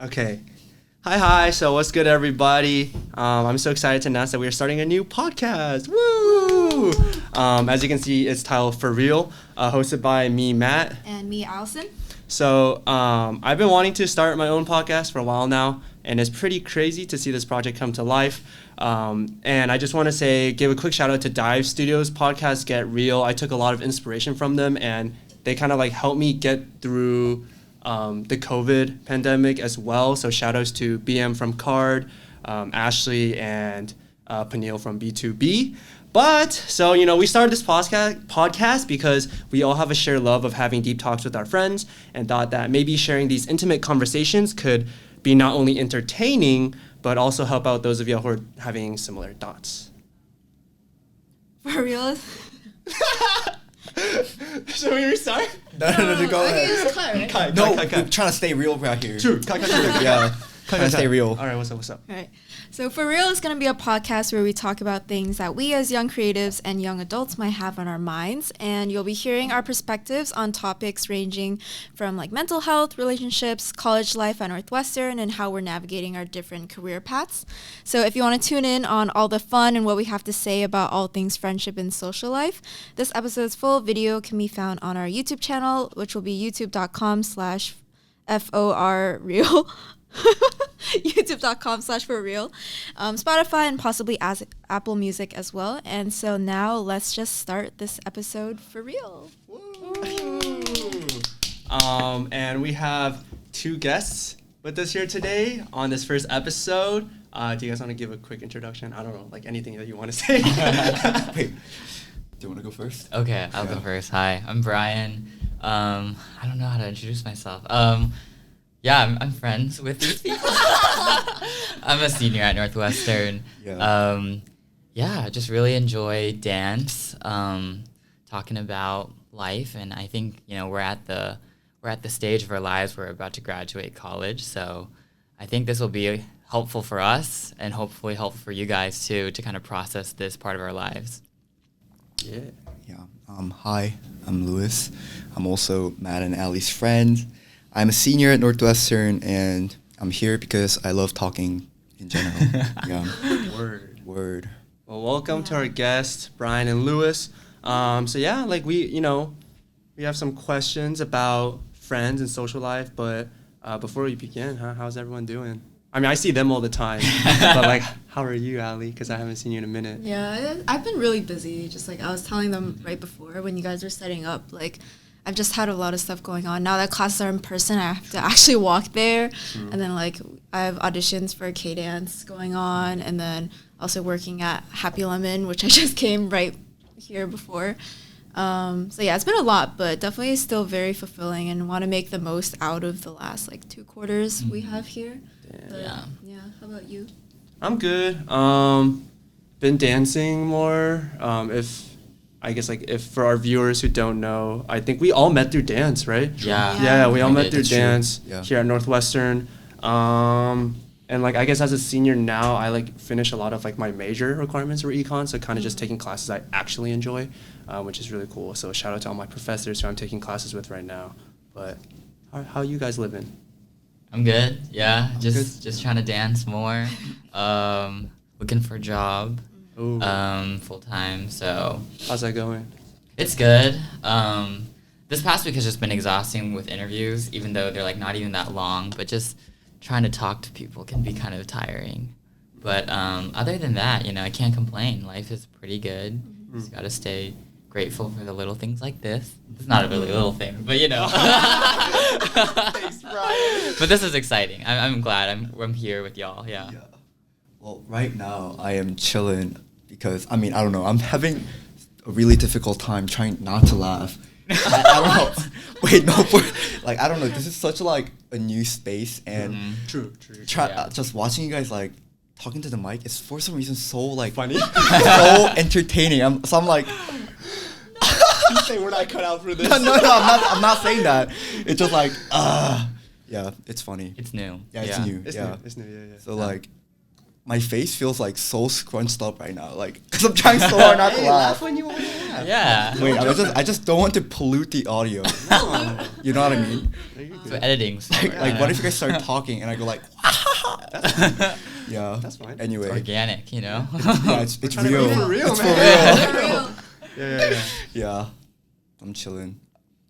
Okay. Hi. So what's good, everybody? I'm so excited to announce that we are starting a new podcast. Woo! As you can see, it's titled For Real, hosted by me, Matt. And me, Allison. So I've been wanting to start my own podcast for a while now, and it's pretty crazy to see this project come to life. And I just want to give a quick shout out to Dive Studios podcast, Get Real. I took a lot of inspiration from them, and they kind of like helped me get through the COVID pandemic as well. So shout outs to BM from Card, Ashley, and Peniel from B2B. But, so, we started this podcast because we all have a shared love of having deep talks with our friends and thought that maybe sharing these intimate conversations could be not only entertaining, but also help out those of you who are having similar thoughts. For real? Should we restart? No, go ahead. Just cut, right? Cut. We're trying to stay real right here. True. Cut. Yeah, trying to stay real. All right, what's up? All right. So For Real is going to be a podcast where we talk about things that we as young creatives and young adults might have on our minds. And you'll be hearing our perspectives on topics ranging from like mental health, relationships, college life at Northwestern, and how we're navigating our different career paths. So if you want to tune in on all the fun and what we have to say about all things friendship and social life, this episode's full video can be found on our YouTube channel, which will be youtube.com/FORReal. youtube.com/forreal, Spotify, and possibly as Apple Music as well. And so now let's just start this episode for real. And we have two guests with us here today on this first episode. Do you guys want to give a quick introduction? I don't know, like anything that you want to say. Wait, do you want to go first? Okay, I'll go first. Hi, I'm Brian. I don't know how to introduce myself. Yeah, I'm friends with these people. I'm a senior at Northwestern. Yeah. Just really enjoy dance, talking about life, and I think we're at the stage of our lives where we're about to graduate college. So I think this will be helpful for us, and hopefully helpful for you guys too, to kind of process this part of our lives. Yeah. Hi, I'm Louis. I'm also Matt and Allie's friend. I'm a senior at Northwestern, and I'm here because I love talking in general. Yeah. Word. Well, welcome to our guests, Brian and Louis. We have some questions about friends and social life, but before we begin, how's everyone doing? I mean, I see them all the time, but like, how are you, Allie? Because I haven't seen you in a minute. Yeah, I've been really busy. Just like I was telling them right before when you guys were setting up, like, I've just had a lot of stuff going on. Now that classes are in person, I have to actually walk there. And then, like, I have auditions for K-Dance going on, and then also working at Happy Lemon, which I just came right here before. It's been a lot, but definitely still very fulfilling, and want to make the most out of the last, 2 quarters we have here. Yeah. How about you? I'm good. Been dancing more. If for our viewers who don't know, I think we all met through dance, right? Yeah. We all met through dance Yeah. here at Northwestern. I guess as a senior now, I finish a lot of my major requirements for econ, so kind of just taking classes I actually enjoy, which is really cool. So shout out to all my professors who I'm taking classes with right now. But how you guys living? I'm good. Yeah, just trying to dance more. Looking for a job. Full time. So How's that going? it's good. This past week has just been exhausting with interviews, even though they're not even that long. But just trying to talk to people can be kind of tiring. But other than that, I can't complain. Life is pretty good. Just gotta stay grateful for the little things like this. It's not a really little thing, but Thanks, Brian. But this is exciting. I'm glad I'm here with y'all. Yeah. Well, right now I am chilling because, I don't know, I'm having a really difficult time trying not to laugh. I don't know. Wait, no, I don't know. This is such a new space, and True. just watching you guys talking to the mic is for some reason so Funny? so entertaining. I'm like, You say we're not cut out for this. no, I'm not saying that. It's just yeah, it's funny. It's new. Yeah, it's new. It's yeah. new. It's new. Yeah. So my face feels like so scrunched up right now, like because I'm trying so hard not to laugh. when you want to laugh. Yeah. Wait, I just don't want to pollute the audio. You know what I mean? So editing. Like what if you guys start talking and I go like, yeah. That's fine. Anyway, organic, you know? yeah, it's trying to real. make it real, It's man. for real. For real. Yeah. Yeah, I'm chilling.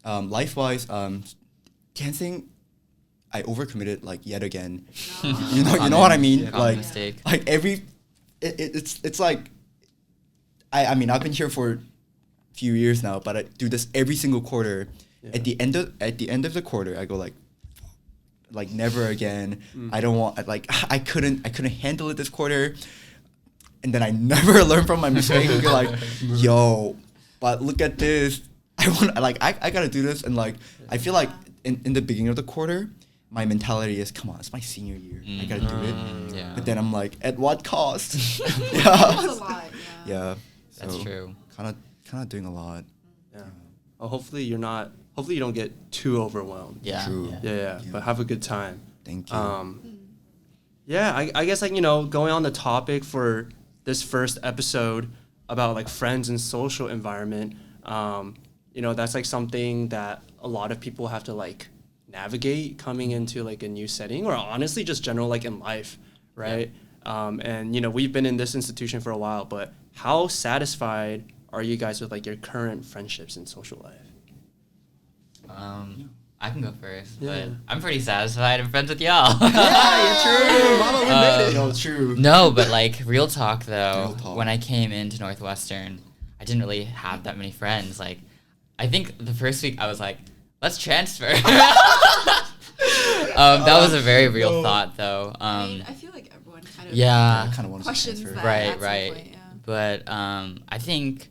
Life-wise, dancing, I overcommitted like yet again. You know what I mean? Common Like, mistake. like it's like, I mean I've been here for a few years now, but I do this every single quarter. Yeah. At the end of the quarter, I go like never again. I don't want I couldn't handle it this quarter, and then I never learn from my mistake. And be like, yo, but look at this. I want I gotta do this, and like I feel like in the beginning of the quarter, my mentality is, come on, it's my senior year. I gotta do it. Yeah. But then I'm like, at what cost? That's a yeah. lot. Yeah. That's So, true. Kind of doing a lot. Yeah. Well, hopefully you don't get too overwhelmed. Yeah. True. Yeah. But have a good time. Thank you. Yeah, I guess like, going on the topic for this first episode about like friends and social environment, that's like something that a lot of people have to like navigate coming into like a new setting, or honestly just general like in life, right? And we've been in this institution for a while, but how satisfied are you guys with like your current friendships and social life? I can go first, Yeah. but I'm pretty satisfied. I'm friends with y'all. yeah, true. Mama, we made it. No, true. No, but like real talk though, Real talk. when I came into Northwestern, I didn't really have that many friends. Like, I think the first week I was like, let's transfer. That was a very real thought though. I mean, I feel like everyone kind of Yeah. I kind of want to questions transfer. that Right, at some right. point, yeah. But I think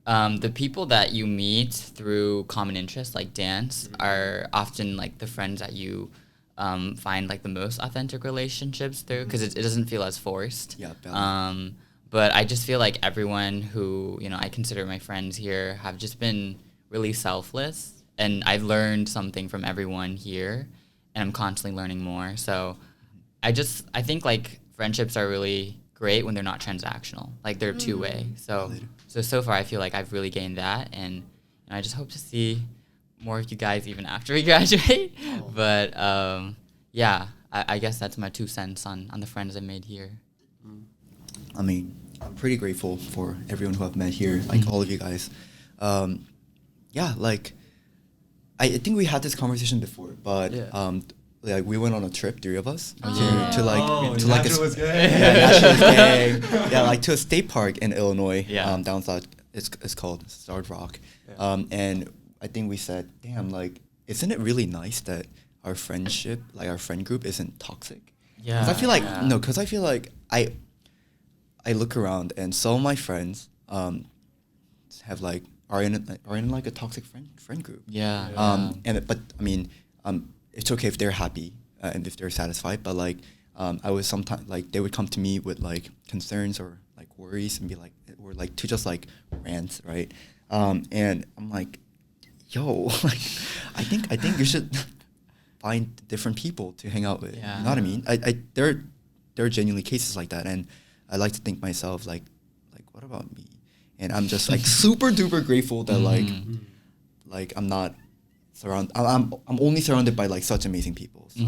the people that you meet through common interests like dance are often like the friends that you find like the most authentic relationships through, because it doesn't feel as forced. Yeah, balance. But I just feel like everyone who I consider my friends here have just been really selfless, and I've learned something from everyone here, and I'm constantly learning more. So I think like friendships are really great when they're not transactional, like they're two-way. So far I feel like I've really gained that, and I just hope to see more of you guys even after we graduate. But yeah, I guess that's my 2 cents on the friends I made here. I mean, I'm pretty grateful for everyone who I've met here, like all of you guys. Yeah, like I think we had this conversation before, but like we went on a trip, 3 of us, to like Naturalist gang. Naturalist gang. Yeah, like to a state park in Illinois. Yeah. Down south. It's called Starved Rock. Yeah. And I think we said, damn, like, isn't it really nice that our friendship, like our friend group, isn't toxic? Yeah. Because I feel like I look around and some of my friends have like are in like a toxic friend group. Yeah. But I mean, it's okay if they're happy and if they're satisfied. But like, I was sometimes like they would come to me with like concerns or like worries and be like, or like to just like rant, right? And I'm like, yo, like, I think you should find different people to hang out with. Yeah. You know what I mean? There are genuinely cases like that, and I like to think myself like what about me? And I'm just like super duper grateful that like I'm not I'm only surrounded by like such amazing people. So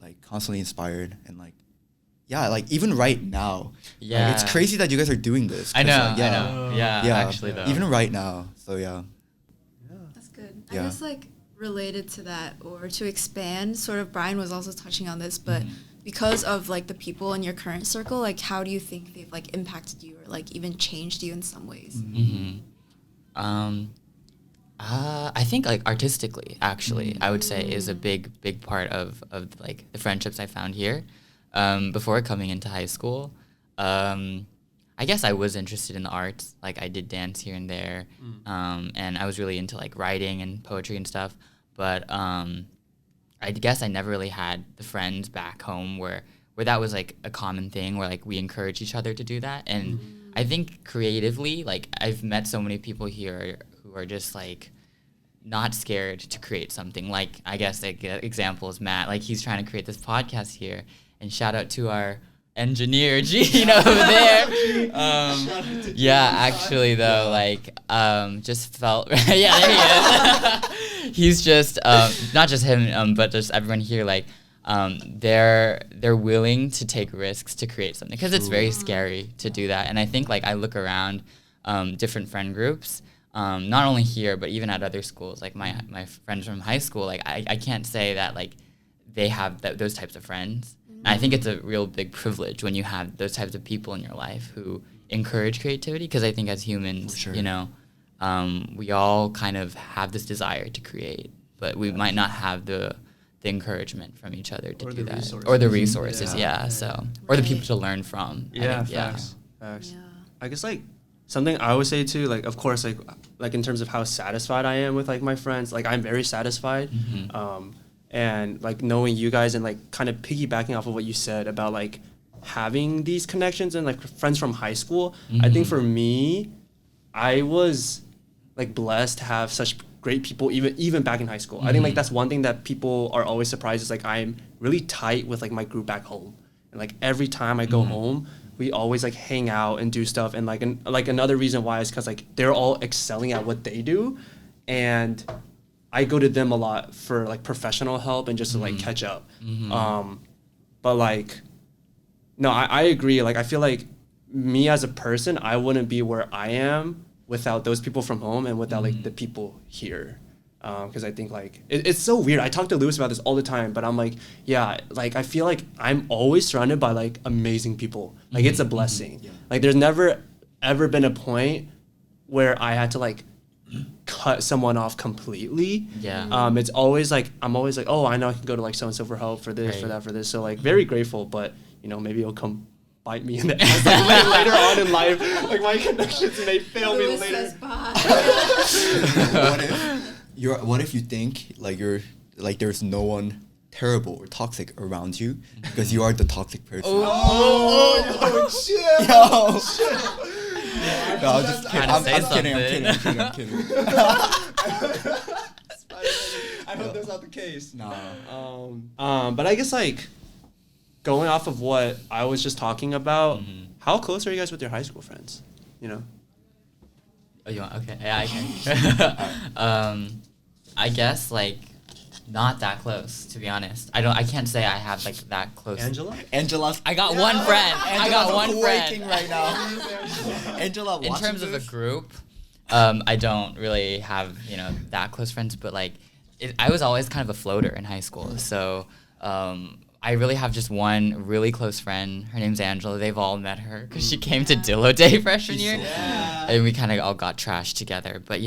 like constantly inspired and like like even right now. Yeah. Like, it's crazy that you guys are doing this. I know. Like, I know. Yeah. Actually, though. Even right now. So yeah. That's good. Yeah. I guess like related to that, or to expand, sort of Brian was also touching on this, but because of like the people in your current circle, like how do you think they've like impacted you or like even changed you in some ways? I think like artistically, actually, I would say is a big part of like the friendships I found here. Before coming into high school, I guess I was interested in the arts. Like I did dance here and there, and I was really into like writing and poetry and stuff. But I guess I never really had the friends back home where that was like a common thing, where like we encourage each other to do that. And I think creatively, like I've met so many people here who are just like not scared to create something. Like I guess like example is Matt. Like he's trying to create this podcast here. And shout out to our engineer Gene over there. Yeah, actually though, like just felt yeah, there he is. He's just not just him, but just everyone here, like they're willing to take risks to create something because it's very scary to do that. And I think like I look around different friend groups, not only here but even at other schools, like my friends from high school, like I can't say that like they have those types of friends. And I think it's a real big privilege when you have those types of people in your life who encourage creativity, because I think as humans, you know, we all kind of have this desire to create, but we might not have the encouragement from each other to do that, or the resources, so or the people to learn from. Facts. I guess like something I would say too, like of course like in terms of how satisfied I am with like my friends, like I'm very satisfied. And like knowing you guys and like kind of piggybacking off of what you said about like having these connections and like friends from high school, I think for me, I was like blessed to have such great people even back in high school. I think like that's one thing that people are always surprised is like I'm really tight with like my group back home, and like every time I go home, we always like hang out and do stuff. And like another reason why is because like they're all excelling at what they do, and I go to them a lot for like professional help and just to like catch up. But like, no, I agree. Like, I feel like me as a person, I wouldn't be where I am without those people from home and without like the people here. Because I think like, it's so weird. I talk to Lewis about this all the time, but I'm like, yeah, like I feel like I'm always surrounded by like amazing people. Like it's a blessing. Like there's never ever been a point where I had to like cut someone off completely. It's always like I'm always like, oh, I know I can go to like so and so for help for this, for that, for this. So like very grateful, but you know, maybe it'll come bite me in the ass like, later on in life. Like my connections may fail me later. What if you think like you're like there's no one terrible or toxic around you because you are the toxic person? No, I'm just kidding. I'm kidding. I hope that's not the case. No. But I guess like going off of what I was just talking about, how close are you guys with your high school friends? You know? Oh, you want? Okay. Yeah, I can. I guess like not that close, to be honest. I can't say I have like that close. Angela's. I got one friend. I got one friend right now. Angela. In terms of a group, I don't really have that close friends, but like I was always kind of a floater in high school, so I really have just one really close friend. Her name's Angela. They've all met her because she came to Dillo Day freshman year, and we kind of all got trashed together. But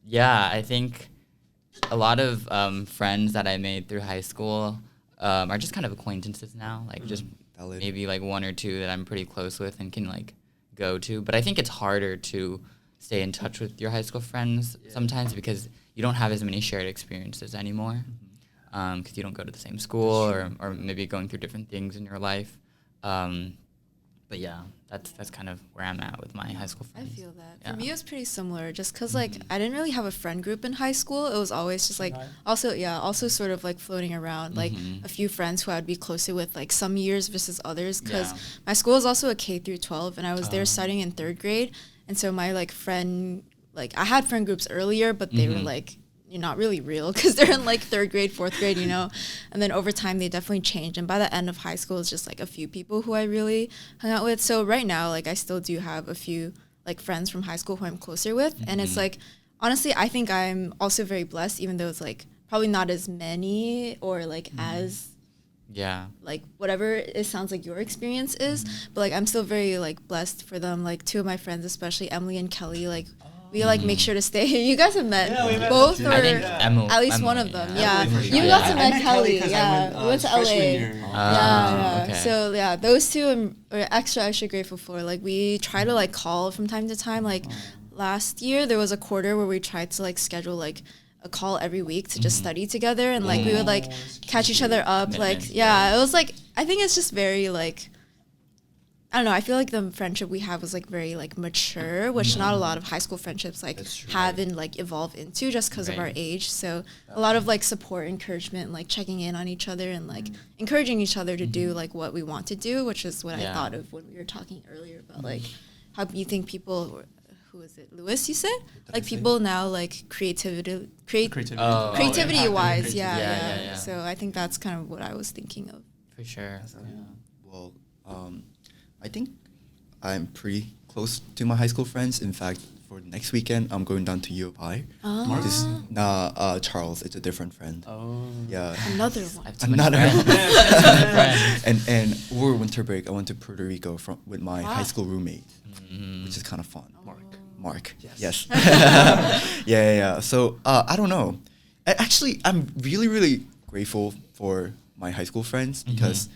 yeah, I think a lot of friends that I made through high school are just kind of acquaintances now, like just maybe like one or two that I'm pretty close with and can like go to. But I think it's harder to stay in touch with your high school friends sometimes because you don't have as many shared experiences anymore because you don't go to the same school or maybe going through different things in your life. But yeah, that's kind of where I'm at with my high school friends. I feel that. Yeah. For me, it was pretty similar just because, like, I didn't really have a friend group in high school. It was always just, like, also sort of, like, floating around, like, a few friends who I'd be closer with, like, some years versus others because my school is also a K through 12, and I was there starting in 3rd grade. And so my, like, friend, like, I had friend groups earlier, but they were, like, you're not really real because they're in like 3rd grade, 4th grade, and then over time they definitely changed. And by the end of high school, it's just like a few people who I really hung out with. So right now, like I still do have a few like friends from high school who I'm closer with. And it's like, honestly, I think I'm also very blessed, even though it's like probably not as many or like as like whatever it sounds like your experience is, but like I'm still very like blessed for them. Like 2 of my friends, especially Emily and Kelly, like we like make sure to stay. You guys have met both, or at least one of them. You got to meet Kelly. We went to LA. Okay. So those 2 are extra grateful for. Like we try to like call from time to time. Like last year there was a quarter where we tried to like schedule like a call every week to just study together, and like we would like catch each other up. Like it was like I think it's just very like I don't know, I feel like the friendship we have was like very like mature, which not a lot of high school friendships like have and like evolve into just because of our age. So a lot of like support, encouragement, like checking in on each other and like encouraging each other to do like what we want to do, which is what I thought of when we were talking earlier about like how you think people, who is it, Lewis, you said? Like people now like creativity wise, yeah. So I think that's kind of what I was thinking of. For sure. Well, I think I'm pretty close to my high school friends. In fact, for next weekend, I'm going down to Yooo I. Charles, it's a different friend. Oh. Yeah. Another one. Another one. and over winter break, I went to Puerto Rico with my high school roommate, which is kind of fun. Mark. Yes. Yeah. So I don't know. Actually, I'm really, really grateful for my high school friends because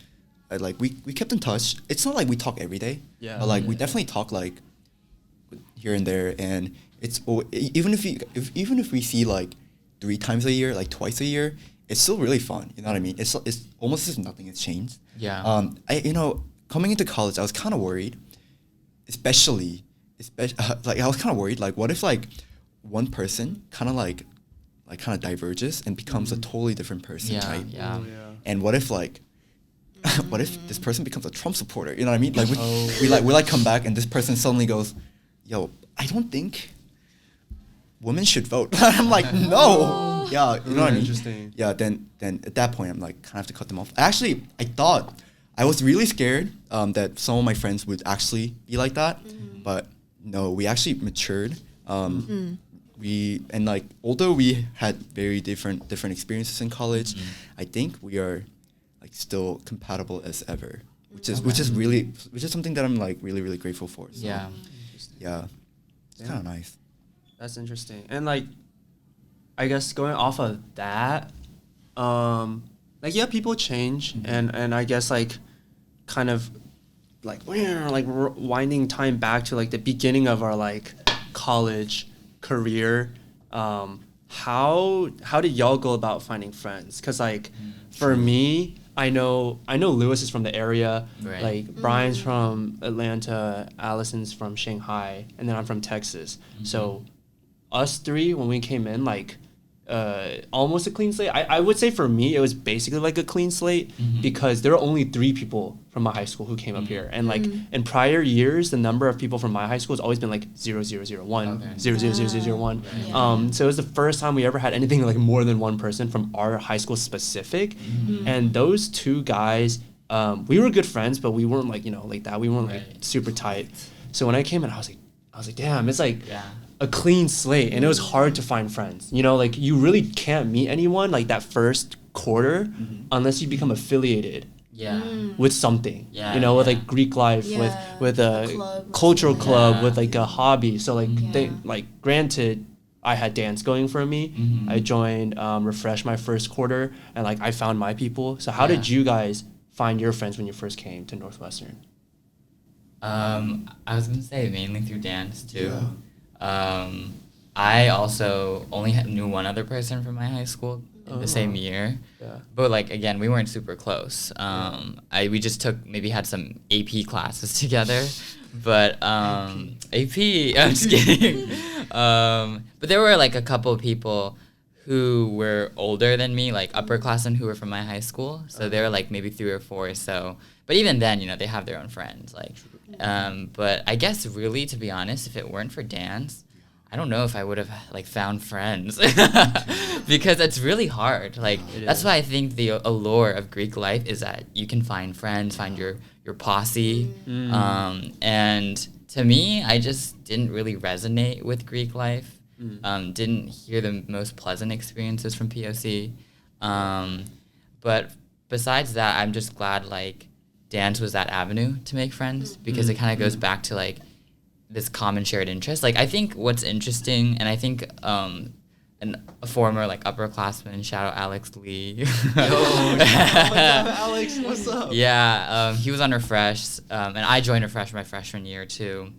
we kept in touch. It's not like we talk every day, but like we definitely talk like here and there, and it's even if we see like 3 times a year, like twice a year, it's still really fun. You know what I mean? It's almost as if nothing has changed. Yeah. Coming into college, I was kind of worried, especially like I was kind of worried, like what if like one person kind of diverges and becomes a totally different person, right? Yeah. And what if like what if this person becomes a Trump supporter? You know what I mean? Like we come back and this person suddenly goes, "Yo, I don't think women should vote." I'm like, no. Yeah, you know what I mean? Interesting. Yeah, then at that point I'm like kind of have to cut them off. Actually, I was really scared that some of my friends would actually be like that, but no, we actually matured. Although we had very different experiences in college, I think we are like still compatible as ever, which is something that I'm like really, really grateful for. So, yeah, it's kind of nice. That's interesting. And like, I guess going off of that, people change, and I guess like, kind of, like we're like winding time back to like the beginning of our like college career. How did y'all go about finding friends? Because like for me, I know Lewis is from the area, right. Like Brian's from Atlanta, Allison's from Shanghai, and then I'm from Texas. So us 3, when we came in, like almost a clean slate. I would say for me, it was basically like a clean slate because there were only 3 people from my high school who came up here. And like in prior years, the number of people from my high school has always been like 0,001, 0,000,001. So it was the first time we ever had anything like more than one person from our high school specific. And those 2 guys, we were good friends, but we weren't like, like that. We weren't like super tight. So when I came in, I was like, damn, it's like a clean slate, and it was hard to find friends. Like you really can't meet anyone like that first quarter unless you become affiliated with something. With like Greek life, with a cultural club, with like a hobby. So like granted, I had dance going for me. I joined Refresh my first quarter, and like I found my people. So how did you guys find your friends when you first came to Northwestern? I was gonna say mainly through dance too. I also only knew one other person from my high school in the same year. But like again, we weren't super close. We just had some AP classes together. But AP, I'm just kidding. But there were like a couple of people who were older than me, like upperclassmen who were from my high school. So they were like maybe 3 or 4 or so. But even then, they have their own friends. Like, but I guess really, to be honest, if it weren't for dance, I don't know if I would have like found friends because it's really hard. Like that's why I think the allure of Greek life is that you can find friends, find your posse. And to me, I just didn't really resonate with Greek life. Didn't hear the most pleasant experiences from POC. But besides that, I'm just glad like dance was that avenue to make friends because it kind of goes back to like this common shared interest. Like I think what's interesting, and I think a former like upperclassman, shout out Alex Lee. What's up, Alex? What's up? Yeah, he was on Refresh, and I joined Refresh my freshman year too.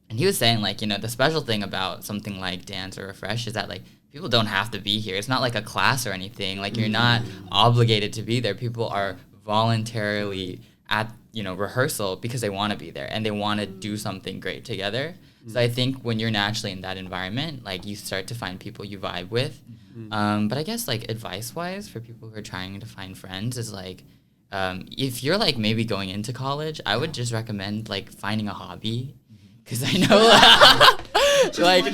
And he was saying like, the special thing about something like dance or Refresh is that like people don't have to be here. It's not like a class or anything. Like you're not obligated to be there. People are voluntarily at rehearsal because they want to be there and they want to do something great together. So I think when you're naturally in that environment, like you start to find people you vibe with. But I guess like advice-wise for people who are trying to find friends is like, if you're like maybe going into college, I would just recommend like finding a hobby, because I know like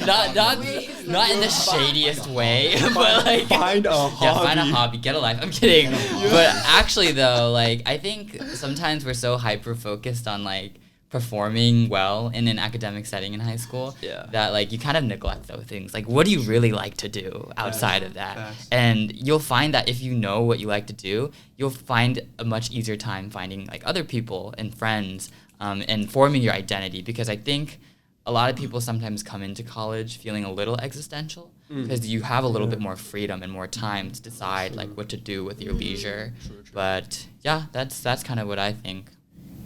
not in the shadiest way, but like Find a hobby. Yeah, find a hobby, get a life. I'm kidding. But actually though, like I think sometimes we're so hyper focused on like performing well in an academic setting in high school that like you kind of neglect those things. Like what do you really like to do outside of that? Facts. And you'll find that if you know what you like to do, you'll find a much easier time finding like other people and friends, and forming your identity. Because I think a lot of people sometimes come into college feeling a little existential because you have a little bit more freedom and more time to decide like what to do with your leisure. True. But yeah, that's kind of what I think.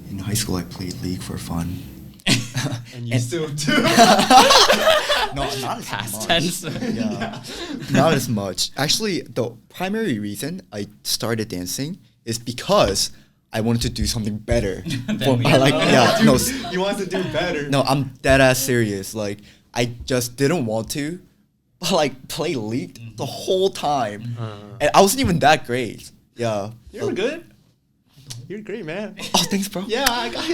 In high school, I played League for fun. And you still do. No, not as Past much. tense. Yeah, not as much. Actually, the primary reason I started dancing is because I wanted to do something better. For my, like, You want to do better. no, I'm dead ass serious. Like, I just didn't want to, but like play League the whole time, and I wasn't even that great. Yeah. You were good. You're great, man. Oh, thanks, bro. Yeah, I got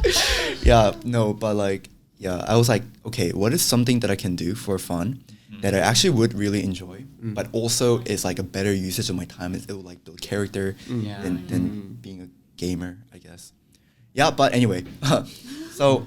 it. Yeah, no, but like, yeah, I was like, okay, what is something that I can do for fun that I actually would really enjoy, but also is like a better usage of my time? It will like build character than being a gamer, I guess. Yeah, but anyway, so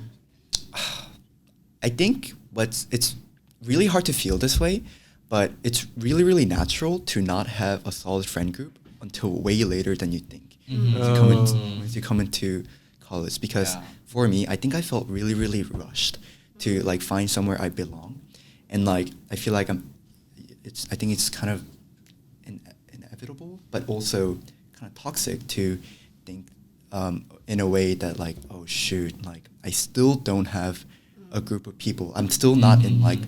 I think it's really hard to feel this way, but it's really, really natural to not have a solid friend group until way later than you think. Once you come into college, because for me, I think I felt really, really rushed to like find somewhere I belong, and like I feel like I think it's kind of inevitable, but also kind of toxic to think in a way that like, oh shoot, like I still don't have a group of people. I'm still not in like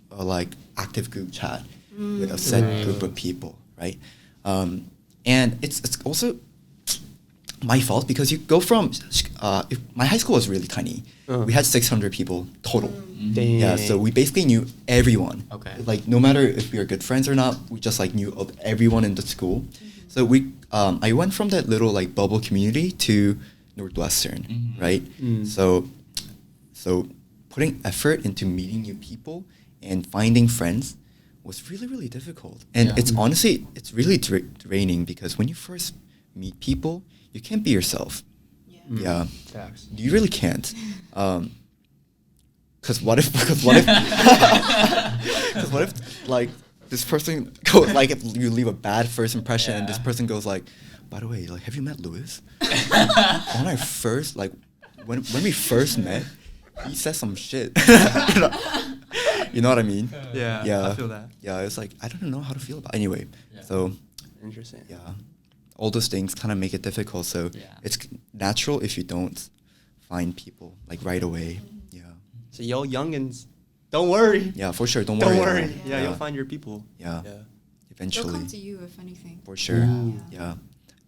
a like active group chat with a set group of people, right? And it's also my fault because you go from my high school was really tiny. We had 600 people total. Dang. Yeah, so we basically knew everyone. Okay. Like no matter if we were good friends or not, we just like knew of everyone in the school. So I went from that little like bubble community to Northwestern, right? So putting effort into meeting new people and finding friends was really, really difficult. And it's honestly, it's really draining because when you first meet people, you can't be yourself. Yeah. Facts. You really can't. Because what if like this person goes, like if you leave a bad first impression and this person goes like, by the way, like, have you met Louis? When I first, like, when we first met, he said some shit. You know what I mean? Yeah, I feel that. Yeah, it's like, I don't know how to feel about it. Anyway, so, Interesting. yeah, all those things kind of make it difficult. So it's natural if you don't find people, like, right away. Yeah. So, yo, youngins, don't worry. Yeah, for sure. Don't Don't worry. worry. Yeah, you'll find your people. Yeah. They'll Eventually. come to you if anything. For sure. Ooh. Yeah.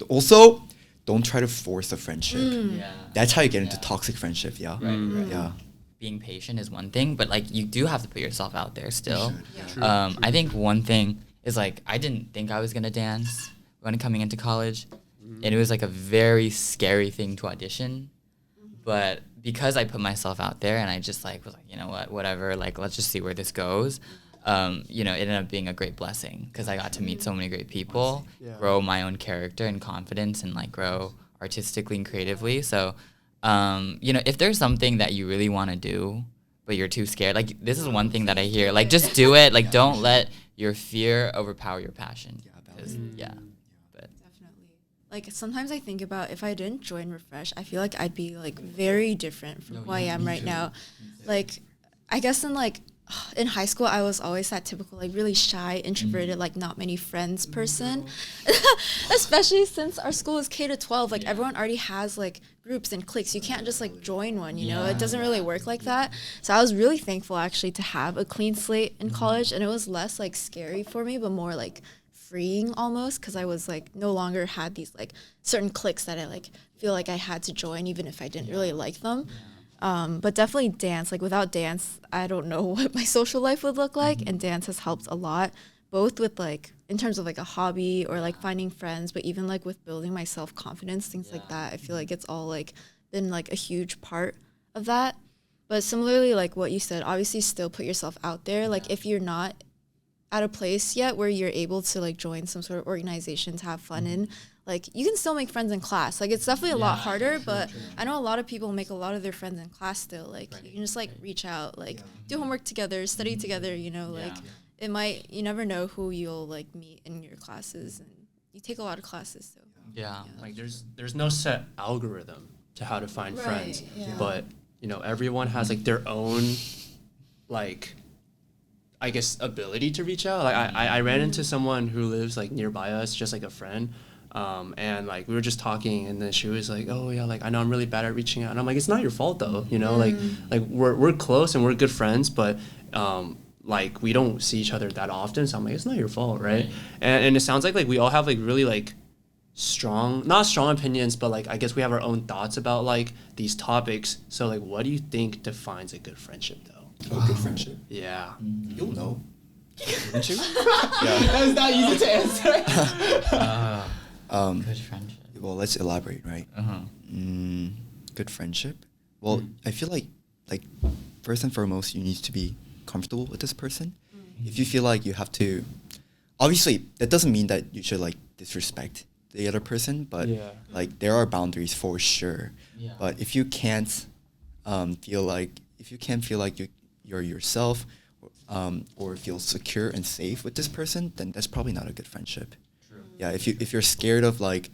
Also, don't try to force a friendship. Yeah. That's how you get into toxic friendship. Yeah. Right. Yeah. Being patient is one thing, but like you do have to put yourself out there still. True. I think one thing is like I didn't think I was gonna dance when coming into college, and it was like a very scary thing to audition. But because I put myself out there and I just like was like, you know what, whatever, like let's just see where this goes. It ended up being a great blessing because I got to meet so many great people, grow my own character and confidence, and like grow artistically and creatively. So, if there's something that you really want to do, but you're too scared, like this is one thing that I hear, like just do it. Like don't let your fear overpower your passion. But Definitely. Like sometimes I think about if I didn't join Refresh, I feel like I'd be like very different from who I am right now. Like I guess in high school, I was always that typical, like, really shy, introverted, like, not many friends person. Especially since our school is K-12, like, everyone already has, like, groups and cliques. You can't just, like, join one, you know? It doesn't really work like that. So I was really thankful, actually, to have a clean slate in college, and it was less, like, scary for me, but more, like, freeing almost, because I was like no longer had these like certain cliques that I like feel like I had to join even if I didn't really like them. But definitely dance. Like without dance, I don't know what my social life would look like, and dance has helped a lot, both with like in terms of like a hobby or like finding friends, but even like with building my self-confidence, things like that. I feel like it's all like been like a huge part of that. But similarly, like what you said, obviously still put yourself out there. Like if you're not at a place yet where you're able to like join some sort of organization to have fun in, like you can still make friends in class. Like it's definitely a lot harder, but I know a lot of people make a lot of their friends in class still. Like you can just like reach out, like do homework together, study together, you know, like it might, you never know who you'll like meet in your classes, and you take a lot of classes, so. Like there's no set algorithm to how to find friends, but you know, everyone has like their own like, I guess, ability to reach out. Like I ran into someone who lives like nearby us, just like a friend, and like we were just talking, and then she was like, oh yeah, like I know I'm really bad at reaching out, and I'm like, it's not your fault though, you know, like we're close and we're good friends, but like we don't see each other that often, so I'm like, it's not your fault, right? And it sounds like we all have like really like not strong opinions, but like I guess we have our own thoughts about like these topics. So like what do you think defines a good friendship though? A good friendship. Yeah. You'll know. Wouldn't you? That's not easy to answer. Good friendship. Well, let's elaborate, right? Good friendship. Well, I feel like first and foremost, you need to be comfortable with this person. If you feel like you have to, obviously, that doesn't mean that you should like disrespect the other person, but like there are boundaries for sure. But if you can't feel like you're yourself, or feel secure and safe with this person, then that's probably not a good friendship. True. Yeah, if you're scared of like,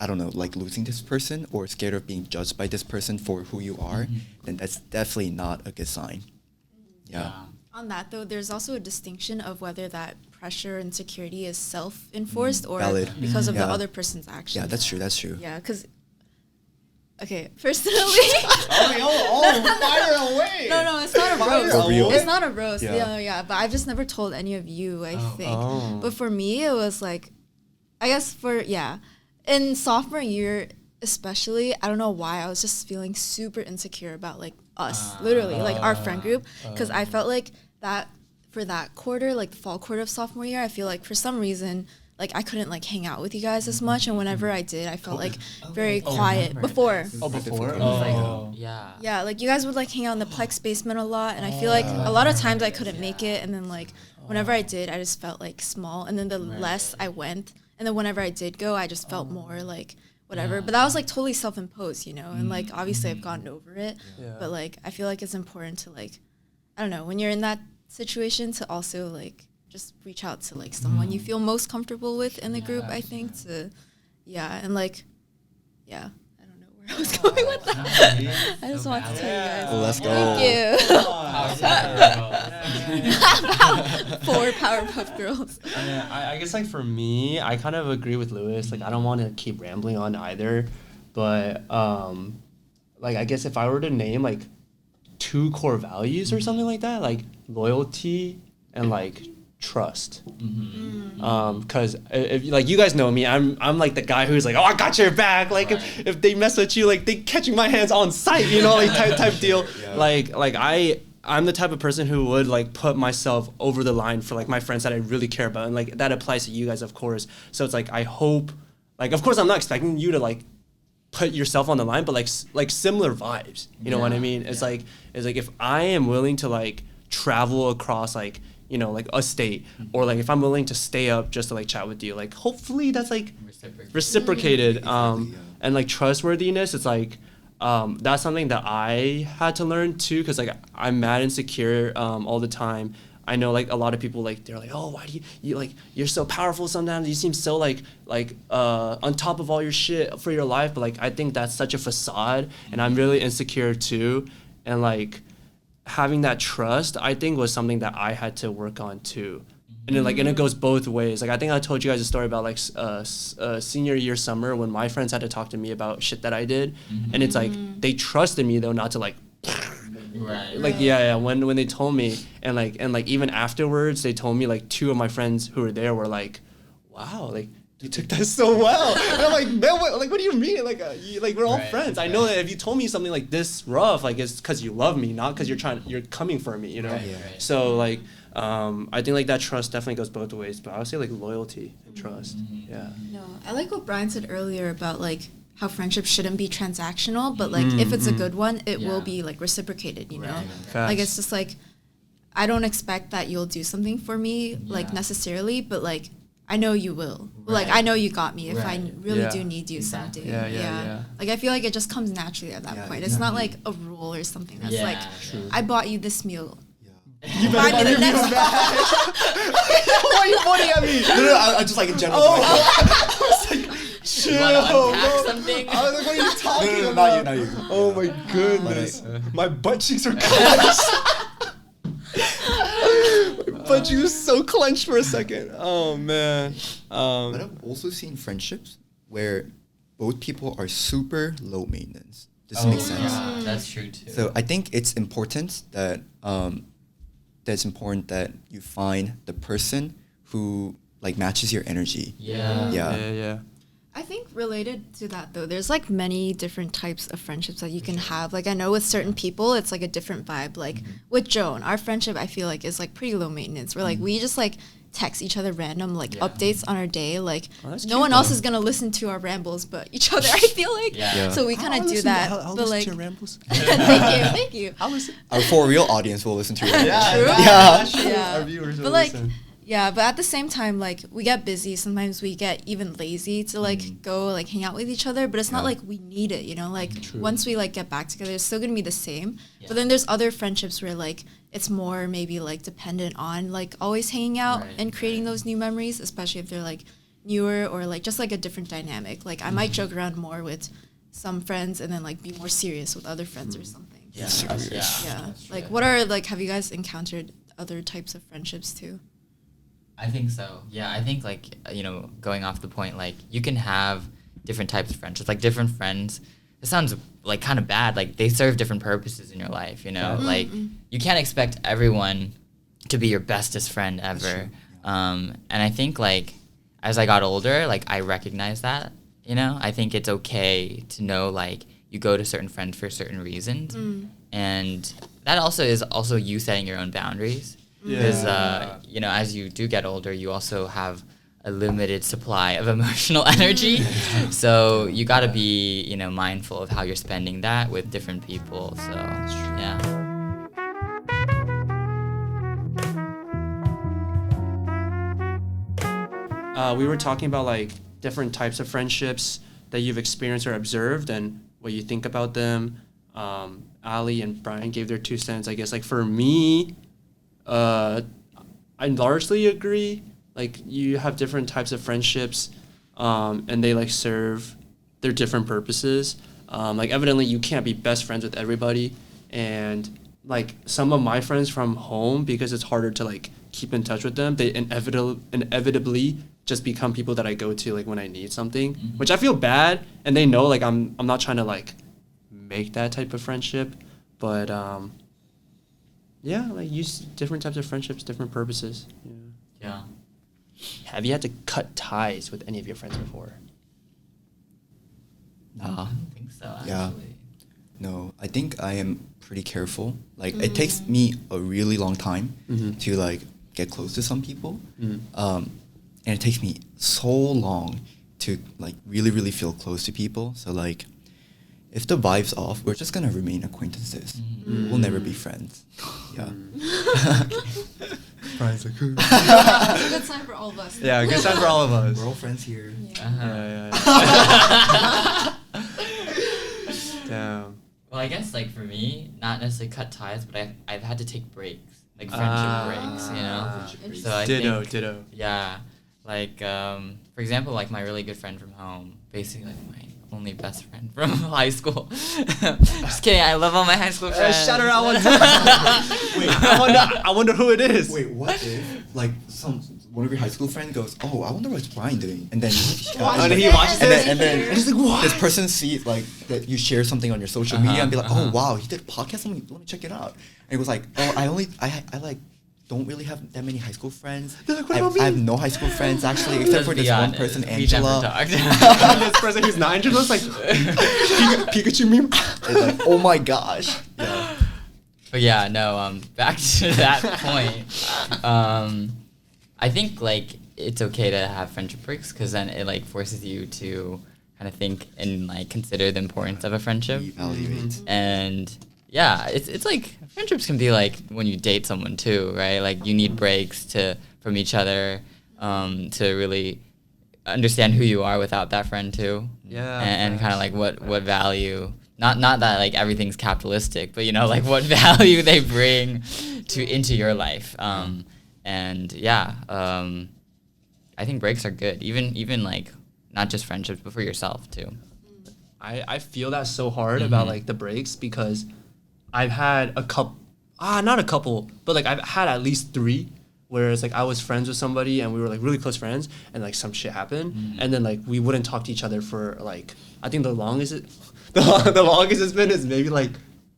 I don't know, like losing this person, or scared of being judged by this person for who you are, then that's definitely not a good sign. Yeah. On that though, there's also a distinction of whether that pressure and security is self-enforced or Valid. because of the other person's actions. Yeah, that's true. Yeah, because okay, personally, Fire away. no, it's not a roast. For real. It's not a roast. Yeah. Yeah, but I've just never told any of you, I think. But for me, it was like, I guess in sophomore year especially, I don't know why, I was just feeling super insecure about like us, literally, like our friend group, because I felt like that for that quarter, like the fall quarter of sophomore year, I feel like for some reason, like I couldn't like hang out with you guys as much, and whenever I did, I felt like very quiet before. Yeah, like you guys would like hang out in the Plex basement a lot, and I feel like a lot of times I couldn't make it, and then like whenever I did, I just felt like small, and then the less I went, and then whenever I did go, I just felt more like whatever. But that was like totally self-imposed, you know, and like obviously I've gotten over it, but like I feel like it's important to like, I don't know, when you're in that situation to also like just reach out to like someone you feel most comfortable with in the group, I think, to and like I don't know where I was going with that. I just want to tell you guys. Well, let's go. Thank you. 4 Powerpuff Girls. I guess like for me, I kind of agree with Lewis. Like I don't want to keep rambling on either, but like I guess if I were to name like 2 core values or something like that, like loyalty and like trust. Because if like you guys know me, I'm like the guy who's like, oh, I got your back. Like if they mess with you, like they catching my hands on sight, you know, like type deal. Like I'm the type of person who would like put myself over the line for like my friends that I really care about, and like that applies to you guys, of course. So it's like I hope, like of course I'm not expecting you to like put yourself on the line, but like similar vibes. You know what I mean? It's like if I am willing to like travel across like, you know, like a state, or like if I'm willing to stay up just to like chat with you, like hopefully that's like reciprocated. And like trustworthiness, it's like that's something that I had to learn too, because like I'm mad insecure all the time. I know like a lot of people like they're like, oh, why do you like you're so powerful sometimes, you seem so like on top of all your shit for your life, but like I think that's such a facade, and I'm really insecure too, and like having that trust, I think, was something that I had to work on too. And then like, and it goes both ways. Like I think I told you guys a story about like senior year summer when my friends had to talk to me about shit that I did, and it's like they trusted me though not to like when they told me, and like even afterwards they told me, like 2 of my friends who were there were like, wow, like you took that so well. And I'm like, man, what do you mean? Like, we're all friends. I know that if you told me something like this rough, like it's because you love me, not because you're coming for me, you know? Right. So like, I think like that trust definitely goes both ways, but I would say like loyalty and trust. Mm-hmm. Yeah. No, I like what Brian said earlier about like how friendship shouldn't be transactional, but like if it's a good one, it will be like reciprocated, you know? Like it's just like, I don't expect that you'll do something for me like necessarily, but like I know you will. Like I know you got me if I really do need you someday. Yeah. Like I feel like it just comes naturally at that point. It's not like a rule or something that's like, I bought you this meal. You better buy the next back. Why are you pointing at me? No, I just like in general. I was like, chill, You wanna unpack bro. something? I was like, what are you talking No, about? not you. Oh my goodness. My butt cheeks are clenched. My butt cheeks are so clenched for a second. Oh man. But I've also seen friendships where both people are super low maintenance. Does this make sense? Yeah, that's true too. So I think it's important that you find the person who like matches your energy. Yeah. I think related to that though, there's like many different types of friendships that you can have. Like I know with certain people, it's like a different vibe. Like with Joan, our friendship I feel like is like pretty low maintenance. We're like we just like text each other random like updates on our day. Like no one else is gonna listen to our rambles but each other. I feel like so we kind of do that. I'll but listen like to your rambles. thank you. Our for real audience will listen to it. Our viewers will But like listen. yeah, but at the same time, like we get busy. Sometimes we get even lazy to like go like hang out with each other. But it's not like we need it, you know. Like once we like get back together, it's still gonna be the same. But then there's other friendships where like it's more maybe like dependent on like always hanging out and creating those new memories, especially if they're like newer or like just like a different dynamic. Like I might joke around more with some friends and then like be more serious with other friends or something. Yeah. Like what are like have you guys encountered other types of friendships too? I think so. Yeah, I think like, you know, going off the point, like you can have different types of friendships, like different friends. It sounds like kind of bad. Like they serve different purposes in your life, you know? Like you can't expect everyone to be your bestest friend ever. And I think like as I got older, like I recognized that, you know? I think it's okay to know like you go to certain friends for certain reasons. And that also is also you setting your own boundaries. Because, you know, as you do get older, you also have a limited supply of emotional energy. So you got to be, you know, mindful of how you're spending that with different people. So, yeah. We were talking about like different types of friendships that you've experienced or observed and what you think about them. Ali and Brian gave their 2 cents. I guess like for me, I largely agree. Like you have different types of friendships, and they like serve their different purposes. Like evidently you can't be best friends with everybody, and like some of my friends from home, because it's harder to like keep in touch with them, they inevitably just become people that I go to like when I need something, which I feel bad, and they know like I'm not trying to like make that type of friendship, but yeah, like use different types of friendships, different purposes. Yeah. Have you had to cut ties with any of your friends before? Nah. I don't think so, actually. Yeah. No, I think I am pretty careful. Like it takes me a really long time to like get close to some people. And it takes me so long to like really, really feel close to people. So like if the vibe's off, we're just gonna remain acquaintances. We'll never be friends. Yeah. Brian's like, It's a good sign for all of us. yeah, good sign for all of us. We're all friends here. Damn. Well, I guess like for me, not necessarily cut ties, but I've had to take breaks, like friendship breaks, you know. So I think, Ditto. Yeah, like for example, like my really good friend from home, basically like my only best friend from high school. Just kidding. I love all my high school friends. Shout her out one time. Wait, I wonder who it is. Wait, what if like one of your high school friends goes, "Oh, I wonder what's Brian doing," and then And he watches it, and then he's like, "What?" This person sees like that you share something on your social media and be like, "Oh wow, he did a podcast. Let me check it out." And he was like, "Oh, I like don't really have that many high school friends. They're like, what about me? I have no high school friends actually, except for this one person, We never Angela. talked. This person who's not Angela is like Pikachu meme. It's like, oh my gosh. Yeah. But yeah, no, back to that point. I think like it's okay to have friendship breaks because then it like forces you to kind of think and like consider the importance of a friendship. Evaluate. And yeah, it's like friendships can be like when you date someone too, right? Like you need breaks from each other to really understand who you are without that friend too. Yeah. And kind of like what value. Not that like everything's capitalistic, but you know like what value they bring into your life. And yeah, I think breaks are good. Even like not just friendships, but for yourself too. I feel that so hard about like the breaks because I've had not a couple, but like I've had at least 3 where it's like I was friends with somebody and we were like really close friends and like some shit happened and then like we wouldn't talk to each other for like I think the longest it's been is maybe like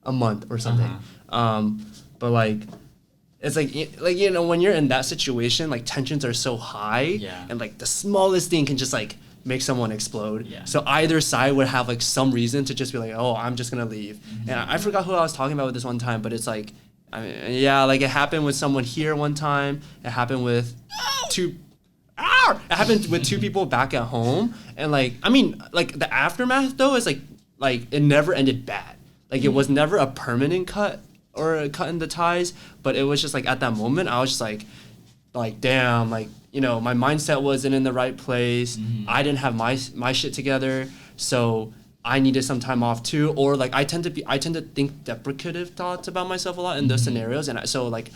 a month or something. But like it's like you know when you're in that situation like tensions are so high and like the smallest thing can just like make someone explode. So either side would have like some reason to just be like, oh, I'm just gonna leave. And I forgot who I was talking about with this one time, but it's like, I mean, yeah, like it happened with someone here one time. It happened with two people back at home. And like, I mean, like the aftermath though is like it never ended bad. Like it was never a permanent cut or a cut in the ties, but it was just like at that moment I was just like damn, like, you know, my mindset wasn't in the right place. I didn't have my shit together, so I needed some time off too. Or like I tend to think deprecative thoughts about myself a lot in those scenarios, and so like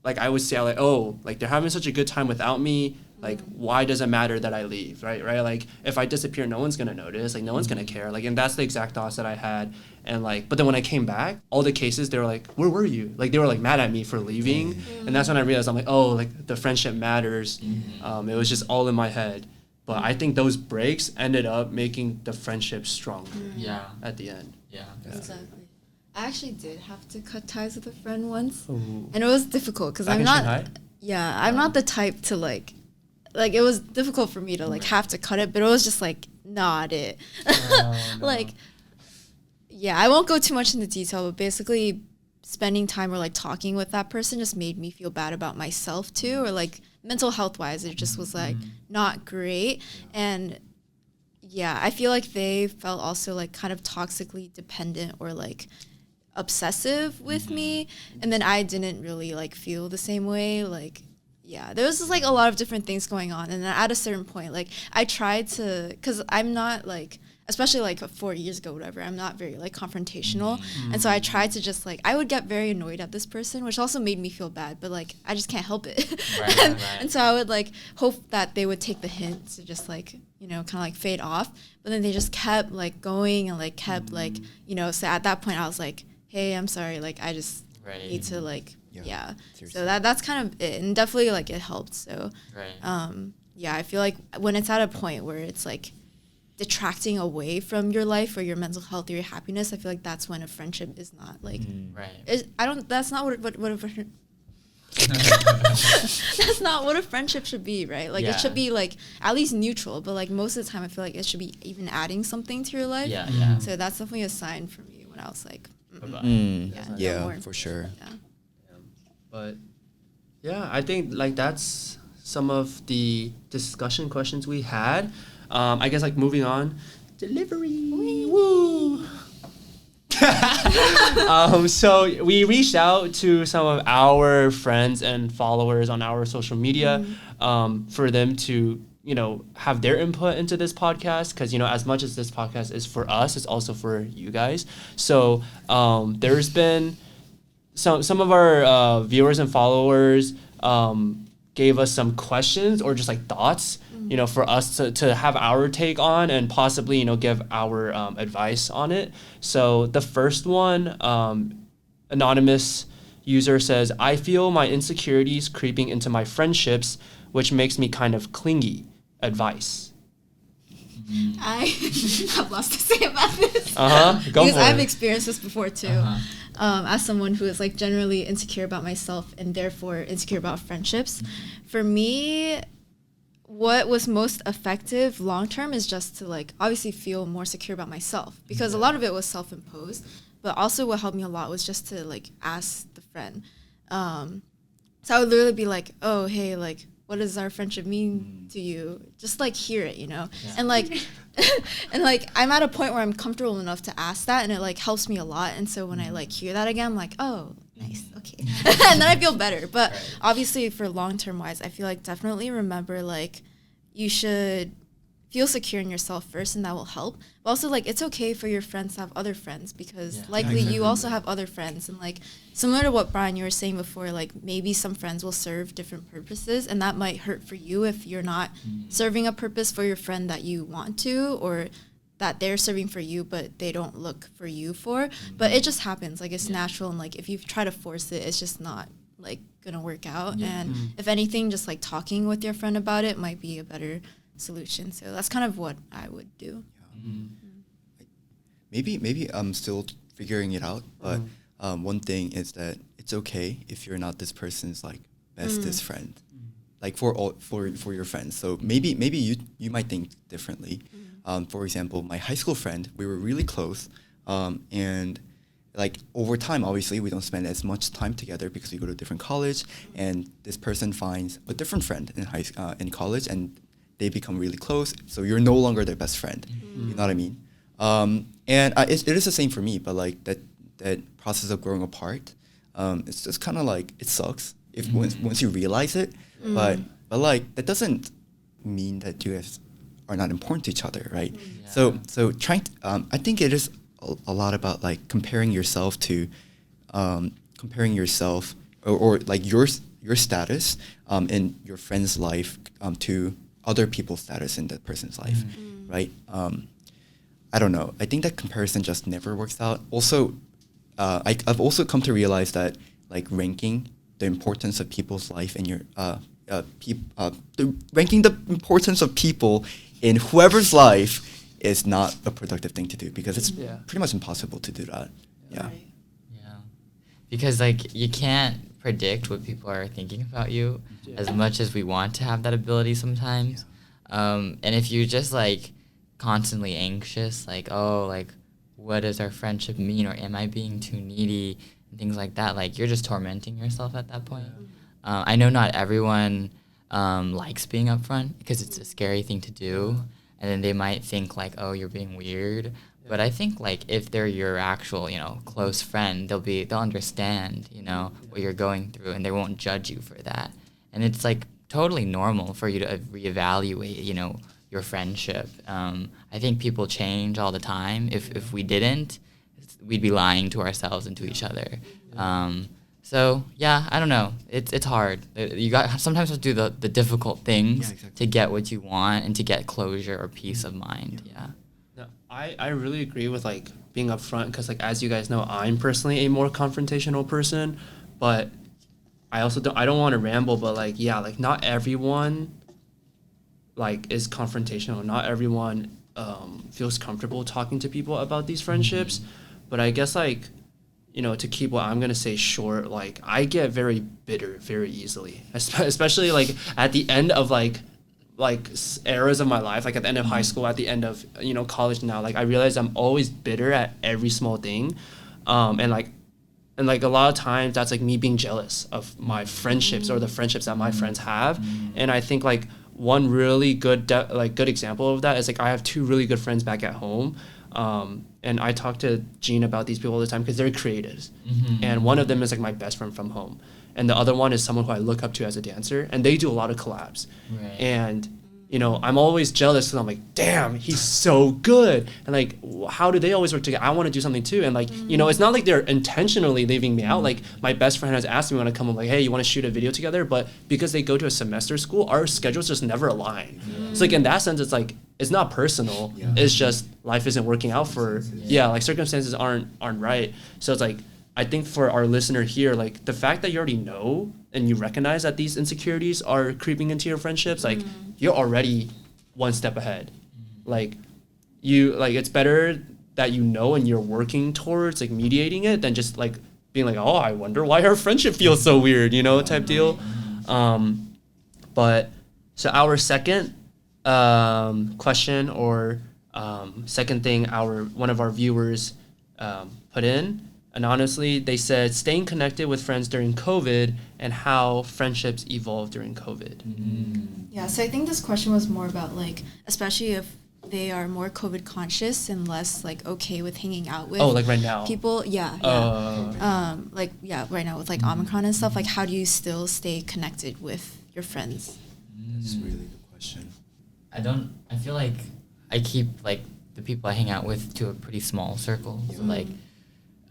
I would say like, oh, like they're having such a good time without me. Like, why does it matter that I leave, right? Like, if I disappear, no one's gonna notice. Like, no one's gonna care. Like, and that's the exact thoughts that I had. And like, but then when I came back, all the cases they were like, where were you? Like, they were like mad at me for leaving. And that's when I realized I'm like, oh, like the friendship matters. It was just all in my head. But I think those breaks ended up making the friendship stronger. At the end. Exactly. I actually did have to cut ties with a friend once, Ooh. and it was difficult because I'm not. Yeah, I'm not the type to like it was difficult for me to like have to cut it, but it was just like not it. Like, yeah, I won't go too much into detail, but basically spending time or like talking with that person just made me feel bad about myself too, or like mental health wise, it just was like not great. And yeah, I feel like they felt also like kind of toxically dependent or like obsessive with me, and then I didn't really like feel the same way. Like, yeah, there was just like a lot of different things going on, and then at a certain point, like I tried to, because I'm not like, especially like 4 years ago, whatever, I'm not very like confrontational, and so I tried to just like, I would get very annoyed at this person, which also made me feel bad, but like I just can't help it. And so I would like hope that they would take the hint to just like, you know, kind of like fade off, but then they just kept like going and like kept like, you know, so at that point I was like, hey, I'm sorry, like I just need to like, so that's kind of it, and definitely like it helped. So yeah, I feel like when it's at a point where it's like detracting away from your life or your mental health or your happiness, I feel like that's when a friendship is not like that's not what that's not what a friendship should be, right? Like it should be like at least neutral, but like most of the time I feel like it should be even adding something to your life. So that's definitely a sign for me when I was like for sure. But yeah, I think like that's some of the discussion questions we had. I guess like moving on, delivery. Woo. So we reached out to some of our friends and followers on our social media for them to, you know, have their input into this podcast, because, you know, as much as this podcast is for us, it's also for you guys. So there's been some of our viewers and followers gave us some questions or just like thoughts, you know, for us to have our take on and possibly, you know, give our advice on it. So the first one, anonymous user says, I feel my insecurities creeping into my friendships, which makes me kind of clingy. Advice. I have lots to say about this. Go because for I've it. experienced this before too. as someone who is like generally insecure about myself and therefore insecure about friendships. For me, what was most effective long term is just to like obviously feel more secure about myself, because a lot of it was self-imposed, but also what helped me a lot was just to like ask the friend. So I would literally be like, oh, hey, like, what does our friendship mean to you? Just like hear it, you know? Yeah. And like, and like, I'm at a point where I'm comfortable enough to ask that, and it like helps me a lot. And so when I like hear that again, I'm like, oh, nice, okay. And then I feel better. But obviously for long-term wise, I feel like definitely remember like you should feel secure in yourself first, and that will help. But also like it's okay for your friends to have other friends, because likely you also have other friends. And like similar to what Brian, you were saying before, like maybe some friends will serve different purposes, and that might hurt for you if you're not serving a purpose for your friend that you want to, or that they're serving for you but they don't look for you for. But it just happens, like it's natural, and like if you try to force it, it's just not like gonna work out. And if anything, just like talking with your friend about it might be a better solution. So that's kind of what I would do. Maybe I'm still figuring it out, but one thing is that it's okay if you're not this person's like bestest friend, like for your friends. So maybe you might think differently. For example, my high school friend, we were really close, and like over time, obviously we don't spend as much time together because we go to a different college, and this person finds a different friend in college, and they become really close. So you're no longer their best friend. You know what I mean? And it is the same for me, but like that process of growing apart, it's just kind of like, it sucks if once you realize it, but like that doesn't mean that you guys are not important to each other, right? So trying to, I think it is a lot about like comparing yourself or like your status in your friend's life to other people's status in that person's life, right? I don't know. I think that comparison just never works out. Also, I've also come to realize that like ranking the importance of people's life in your ranking the importance of people in whoever's life is not a productive thing to do, because it's pretty much impossible to do that. Yeah. Because like you can't predict what people are thinking about you as much as we want to have that ability sometimes. And if you're just like constantly anxious, like, oh, like what does our friendship mean, or am I being too needy, and things like that, like you're just tormenting yourself at that point. I know not everyone likes being upfront because it's a scary thing to do, and then they might think like, oh, you're being weird. But I think like if they're your actual, close friend, they'll understand, what you're going through, and they won't judge you for that. And it's like totally normal for you to reevaluate, your friendship. I think people change all the time. If we didn't, we'd be lying to ourselves and to each other. So yeah, I don't know. It's hard. You sometimes have to do the difficult things to get what you want and to get closure or peace of mind. Yeah. No, I really agree with like being upfront, because like as you guys know, I'm personally a more confrontational person, but I also don't want to ramble, but like not everyone like is confrontational. Not everyone feels comfortable talking to people about these friendships. But I guess like, to keep what I'm going to say short, like I get very bitter very easily, especially like at the end of like eras of my life, like at the end of high school, at the end of, college now, like I realize I'm always bitter at every small thing. And like a lot of times that's like me being jealous of my friendships or the friendships that my friends have. And I think like one really good good example of that is like I have two really good friends back at home. And I talk to Jean about these people all the time because they're creatives. And one of them is like my best friend from home. And the other one is someone who I look up to as a dancer. And they do a lot of collabs. Right. And, I'm always jealous because I'm like, damn, he's so good. And like, how do they always work together? I want to do something too. And like, it's not like they're intentionally leaving me out. Like my best friend has asked me when I come, I'm like, hey, you want to shoot a video together? But because they go to a semester school, our schedules just never align. So like in that sense, it's like, it's not personal. It's just life isn't working out for, like circumstances aren't right. So it's like, I think for our listener here, like the fact that you already know and you recognize that these insecurities are creeping into your friendships, like you're already one step ahead. Like it's better that and you're working towards like mediating it than just like being like, oh, I wonder why our friendship feels so weird, you know, type deal. But so our second question or second thing one of our viewers put in anonymously, they said staying connected with friends during COVID and how friendships evolved during COVID. Yeah, so I think this question was more about like, especially if they are more COVID conscious and less like okay with hanging out with like right now people. Yeah. Right now with like Omicron and stuff, like how do you still stay connected with your friends? That's a really good question. I feel like I keep like the people I hang out with to a pretty small circle. So like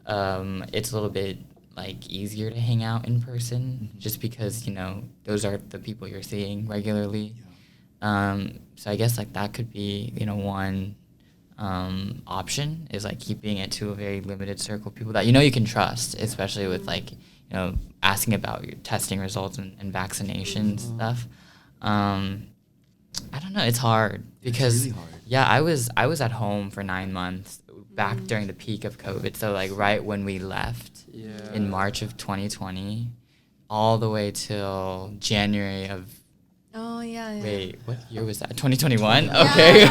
it's a little bit like easier to hang out in person just because, you know, those are the people you're seeing regularly. So I guess like that could be, you know, one option is like keeping it to a very limited circle of people that you know you can trust, especially with like, you know, asking about your testing results and vaccination stuff. I don't know, it's hard because it's really hard. Yeah, I was at home for 9 months back during the peak of COVID. So like right when we left in March of 2020 all the way till January of Oh yeah. Wait, what year was that? 2021? Okay.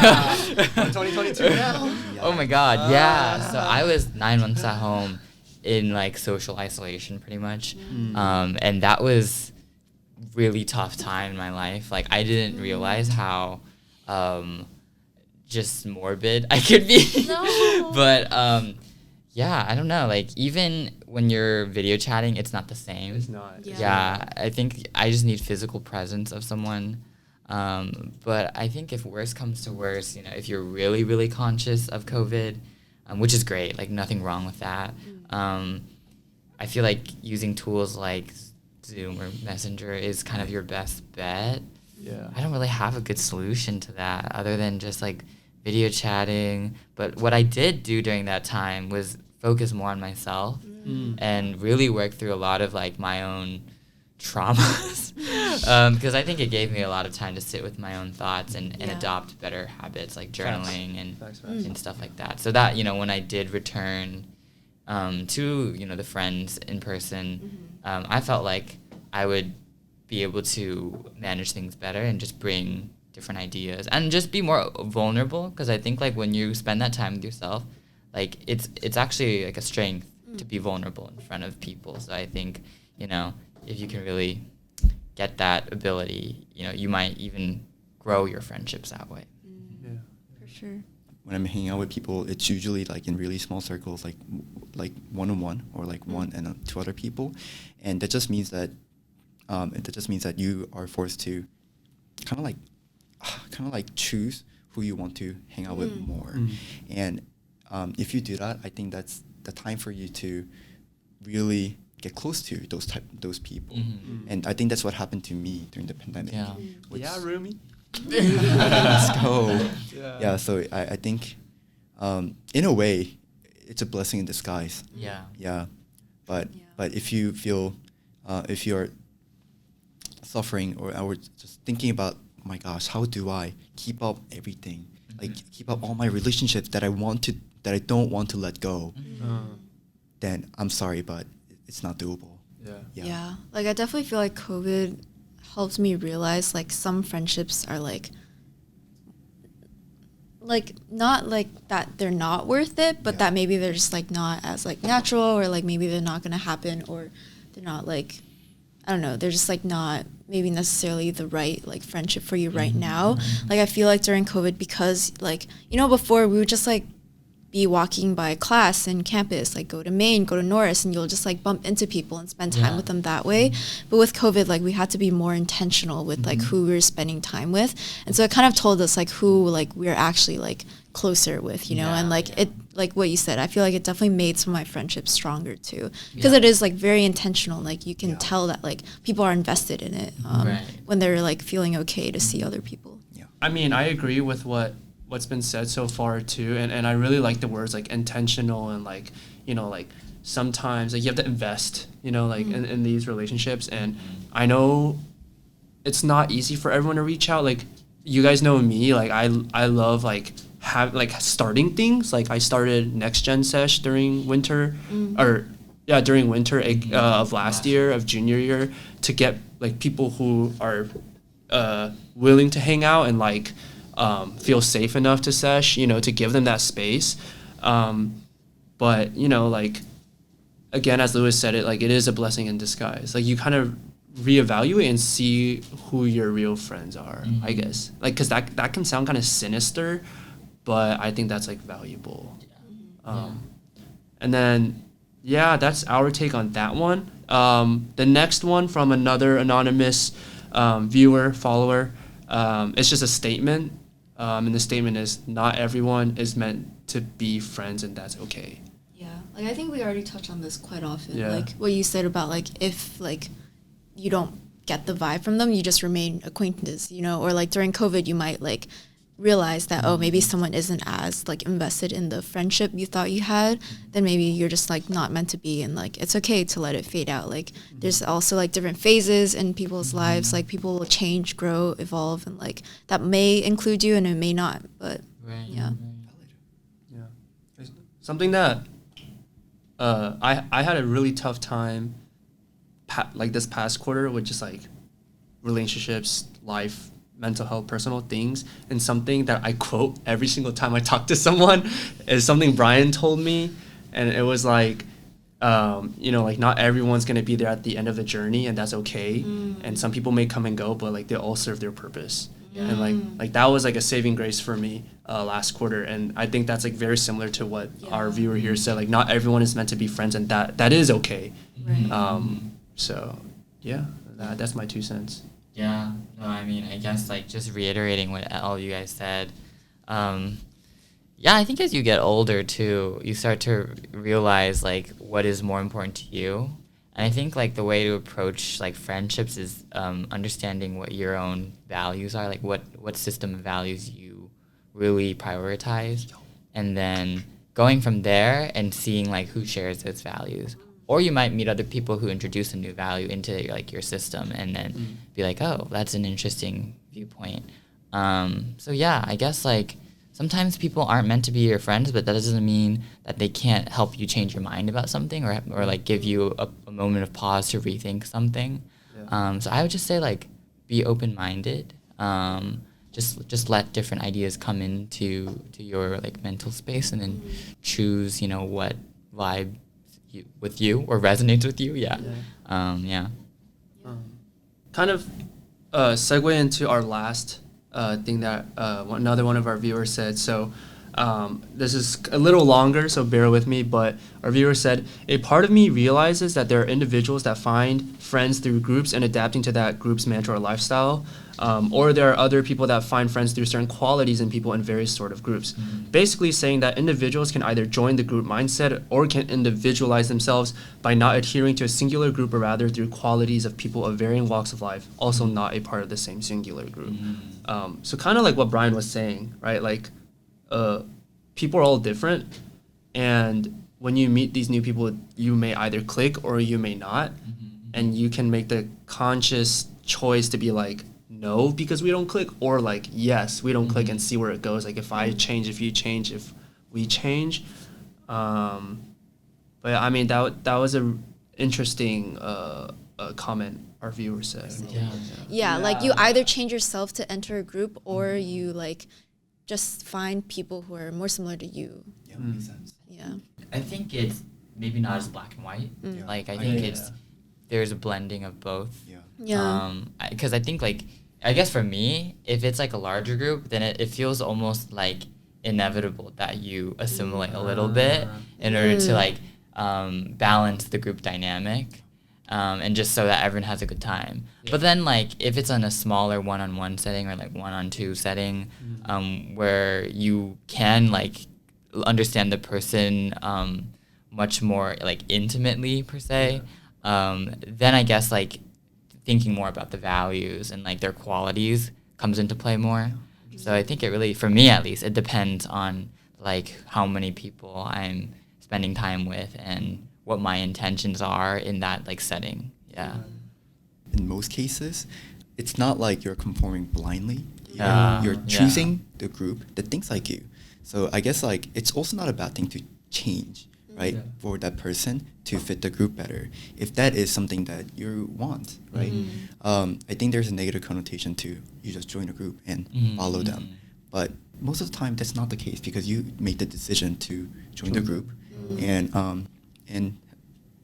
2022 now. Oh my god, yeah. So I was 9 months at home in like social isolation pretty much. And that was really tough time in my life. Like I didn't realize how just morbid I could be. No. But yeah, I don't know. Like even when you're video chatting, it's not the same. It's not. Yeah, I think I just need physical presence of someone. But I think if worse comes to worse, you know, if you're really, really conscious of COVID, which is great, like nothing wrong with that. I feel like using tools like Zoom or Messenger is kind of your best bet. Yeah. I don't really have a good solution to that other than just like video chatting. But what I did do during that time was focus more on myself and really work through a lot of like my own traumas because I think it gave me a lot of time to sit with my own thoughts and adopt better habits like journaling and stuff like that. So that, you know, when I did return to, you know, the friends in person, I felt like I would be able to manage things better and just bring different ideas and just be more vulnerable because I think like when you spend that time with yourself, like it's actually like a strength to be vulnerable in front of people. So I think, you know, if you can really get that ability, you know, you might even grow your friendships that way. Yeah. For sure. When I'm hanging out with people, it's usually like in really small circles, like one-on-one or like one and two other people, and that just means that you are forced to kind of like choose who you want to hang out with more. And if you do that, I think that's the time for you to really get close to those people. And I think that's what happened to me during the pandemic. Yeah. Yeah, Rumi. Let's go. Yeah. So I think in a way it's a blessing in disguise. Yeah. But if you feel if you're suffering or just thinking about, oh my gosh, how do I keep up everything, like keep up all my relationships that I don't want to let go, then I'm sorry, but it's not doable. Yeah. Like I definitely feel like COVID helped me realize like some friendships are like not like that they're not worth it, but that maybe they're just like not as like natural, or like maybe they're not gonna happen, or they're not like, I don't know, they're just like not maybe necessarily the right like friendship for you right now. Like I feel like during COVID, because like, you know, before we would just like be walking by class and campus, like go to Maine, go to Norris, and you'll just like bump into people and spend time with them that way. But with COVID, like we had to be more intentional with like who we were spending time with. And so it kind of told us like who like we're actually like closer with, you know, and like it, like what you said, I feel like it definitely made some of my friendships stronger too, because it is like very intentional. Like you can tell that like people are invested in it when they're like feeling okay to see other people. I mean, I agree with what's been said so far too, and I really like the words like intentional and like, you know, like sometimes like you have to invest, you know, like in these relationships. And I know it's not easy for everyone to reach out. Like you guys know me, like I love like starting things. Like I started Next Gen Sesh during winter, or during winter of last year, of junior year, to get like people who are willing to hang out and like feel safe enough to sesh, you know, to give them that space. But, you know, like, again, as Lewis said it, like, it is a blessing in disguise. Like, you kind of reevaluate and see who your real friends are, I guess. Like, because that can sound kind of sinister, but I think that's, like, valuable. And then, yeah, that's our take on that one. The next one from another anonymous viewer, follower, it's just a statement. And the statement is, not everyone is meant to be friends, and that's okay. Yeah, like I think we already touch on this quite often. Yeah. Like what you said about like if like you don't get the vibe from them, you just remain acquaintances, you know, or like during COVID, you might like realize that, oh, maybe someone isn't as like invested in the friendship you thought you had, then maybe you're just like not meant to be, and like it's okay to let it fade out. Like there's also like different phases in people's lives, like people will change, grow, evolve, and like that may include you and it may not, but yeah. Something that I had a really tough time like this past quarter with just like relationships, life, mental health, personal things, and something that I quote every single time I talk to someone is something Brian told me, and it was like, you know, like not everyone's gonna be there at the end of the journey, and that's okay. And some people may come and go, but like they all serve their purpose. And like that was like a saving grace for me last quarter, and I think that's like very similar to what our viewer here said. Like not everyone is meant to be friends, and that is okay. So yeah, that's my 2 cents. Yeah, no, I mean, I guess, like, just reiterating what all you guys said, yeah, I think as you get older, too, you start to realize, like, what is more important to you. And I think, like, the way to approach, like, friendships is understanding what your own values are, like, what system of values you really prioritize, and then going from there and seeing, like, who shares those values. Or you might meet other people who introduce a new value into like your system, and then be like, oh, that's an interesting viewpoint. So yeah, I guess like sometimes people aren't meant to be your friends, but that doesn't mean that they can't help you change your mind about something, or like give you a moment of pause to rethink something. So I would just say like be open-minded. Just let different ideas come into your like mental space, and then choose, you know, what vibe with you or resonates with you. Kind of segue into our last thing that another one of our viewers said. So this is a little longer, so bear with me, but our viewer said, a part of me realizes that there are individuals that find friends through groups and adapting to that group's mantra or lifestyle, or there are other people that find friends through certain qualities in people in various sort of groups. Basically saying that individuals can either join the group mindset or can individualize themselves by not adhering to a singular group, or rather through qualities of people of varying walks of life, also not a part of the same singular group. So kind of like what Brian was saying, right? Like people are all different, and when you meet these new people, you may either click or you may not, and you can make the conscious choice to be like, no, because we don't click, or like, yes, we don't click, and see where it goes. Like if I change, if you change, if we change. But I mean, that was a interesting comment our viewer said. Yeah, like you either change yourself to enter a group, or you like just find people who are more similar to you. Yeah, makes sense. Yeah. I think it's maybe not as black and white. Like I think there's a blending of both. Yeah. Because I think like, I guess for me, if it's like a larger group, then it feels almost like inevitable that you assimilate a little bit in order to like balance the group dynamic, and just so that everyone has a good time. But then like if it's in a smaller one-on-one setting, or like one-on-two setting, where you can like understand the person much more like intimately per se, then I guess like thinking more about the values and like their qualities comes into play more. So I think it really, for me at least, it depends on like how many people I'm spending time with and what my intentions are in that like setting. In most cases, it's not like you're conforming blindly. You're choosing the group that thinks like you. So I guess like it's also not a bad thing to change, right, Yeah. for that person to fit the group better. If that is something that you want, right, I think there's a negative connotation to you just join a group and follow them. But most of the time, that's not the case because you make the decision to join the group and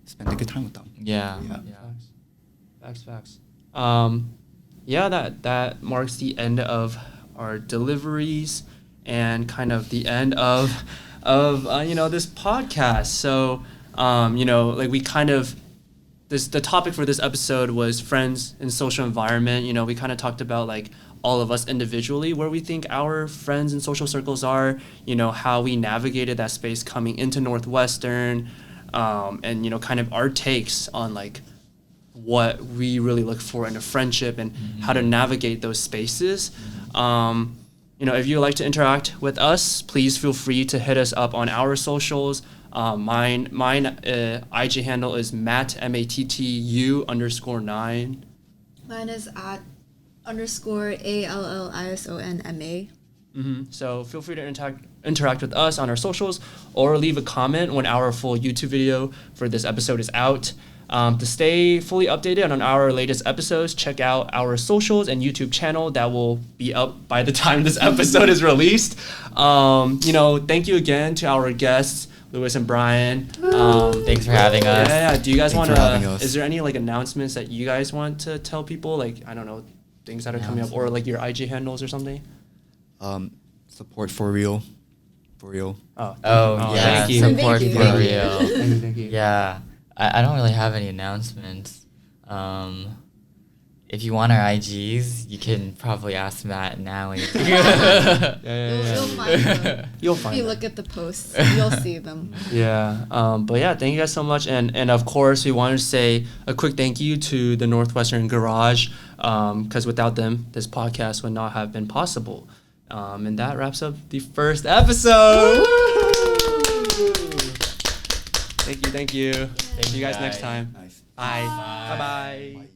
spend a good time with them. Yeah. Facts. Yeah, that marks the end of our deliveries and kind of the end of this podcast. So like we kind of the topic for this episode was friends and social environment. We kind of talked about like all of us individually where we think our friends and social circles are, how we navigated that space coming into Northwestern, and kind of our takes on like what we really look for in a friendship and how to navigate those spaces. If you'd like to interact with us, please feel free to hit us up on our socials. Mine IG handle is Matt, MATTU_9. Mine is at _ALLISONMA. So feel free to interact with us on our socials or leave a comment when our full YouTube video for this episode is out. To stay fully updated on our latest episodes, check out our socials and YouTube channel that will be up by the time this episode is released. Thank you again to our guests, Lewis and Brian. Thanks for having us. Yeah. Do you guys want having to? us. Is there any like announcements that you guys want to tell people? Like I don't know, things that are coming up, or like your IG handles or something. Support for real. Oh, Yeah. Thank you. Support Thank you. for real. Thank you. Yeah. I don't really have any announcements. If you want our IGs, you can probably ask Matt and Natalie. You'll find them. You'll If find you them. look at the posts, you'll see them. Yeah. But yeah, thank you guys so much. And of course, we wanted to say a quick thank you to the Northwestern Garage, because without them, this podcast would not have been possible. And that wraps up the first episode. Thank you. See you guys next time. Nice. Bye. Bye. Bye-bye. Bye.